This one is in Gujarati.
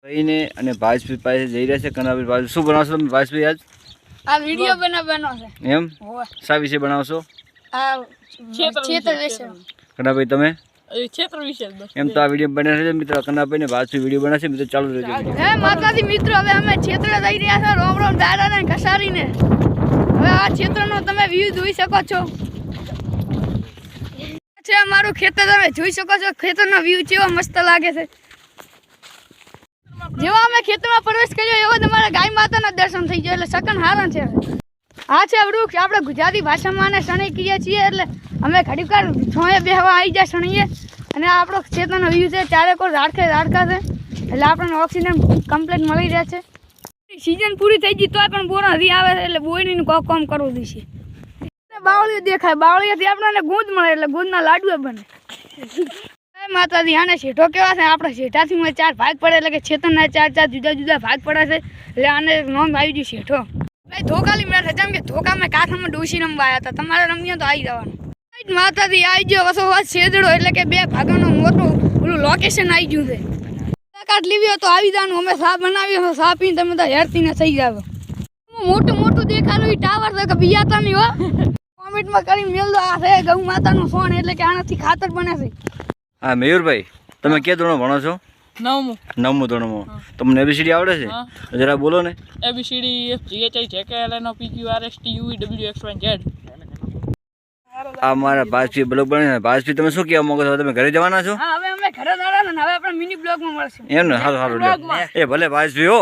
કહીને અને ભાજપી પાસે જઈ રહ્યા છે કનાભાઈ ભાજપી શું બનાવશો તમે ભાજપી આજ આ વિડિયો બનાવવાનો છે એમ શા વિશે બનાવશો આ ક્ષેત્ર વિશે કનાભાઈ તમે ક્ષેત્ર વિશે એમ તો આ વિડીયો બનાવે છે મિત્રો કનાભાઈ ને ભાજપી વિડીયો બનાવશે મિત્રો ચાલુ રહેજો હે માતાજી મિત્રો હવે અમે ક્ષેત્ર જઈ રહ્યા છે રોમ રોમ દાડા ને ઘસારીને હવે આ ક્ષેત્રનો તમે વ્યૂ જોઈ શકો છો છે અમારું ખેતર તમે જોઈ શકો છો ખેતરનો વ્યૂ કેવો મસ્ત લાગે છે જેવા અમે ખેતરમાં પ્રવેશ કર્યો એવો તમારા ગાય માતાના દર્શન થઈ જાય એટલે સકન હારણ છે આ છે વૃક્ષ આપણે ગુજરાતી ભાષામાં આને શણી કહીએ છીએ એટલે અમે ઘડીક વાર છોએ બેહવા આવી જાય શણીએ અને આ આપણો ખેતરનો વ્યૂ છે ચારે કોઈ રાડકા છે એટલે આપણને ઓક્સિજન કમ્પ્લીટ મળી રહે છે સિઝન પૂરી થઈ ગઈ તોય પણ બોરા હરી આવે છે એટલે બોયની કામ કરવું દઈશે બાવળીઓ દેખાય બાવળીઓથી આપણને ગુંદ મળે એટલે ગુંદના લાડુ બને માતાજી આને શેઠો કેવા છે આપણે શેઠાથી મને 4 ભાગ પડે એટલે કે ક્ષેત્રના 4 જુદા જુદા ભાગ પડે છે એટલે આને નામ આવી ગયું શેઠો ભાઈ ધોકાલી મેળા જેમ કે ધોકામાં કાંઠામાં ડોસી રમવા આવ્યા હતા તમારે રમીએ તો આવી જવાનું માતાજી આવી ગયો વસોવાસ છેદડો એટલે કે 2 ભાગોનું મોટું ઓલું લોકેશન આવી ગયું છે મુલાકાત લેવી હોય તો આવી જવાનું અમે સા બનાવી સા પીને તમે તો હેરતીને થઈ જાવ મોટું દેખાડું એ ટાવર છે કે બિયાતા નહીં હો કોમેન્ટમાં કરી મેલ દો આ છે ગૌ માતાનું સોન એટલે કે આનાથી ખાતર બને છે હા મયુરભાઈ તમે કે ધોરણ ભણો છો 9મું ધોરણમાં તમને એબીસીડી આવડે છે જરા બોલો ને ABCD GHI JKLNO PQRST UVWXYZ આ મારા ભાજપી બ્લોગ બને ભાજપી તમે શું કહેવા માંગો છો તમે ઘરે જવાના છો હા હવે અમે ઘરે જવાના ને હવે આપણે મિની બ્લોગમાં મળશું એમ ને સારું લે એ ભલે ભાજપી હો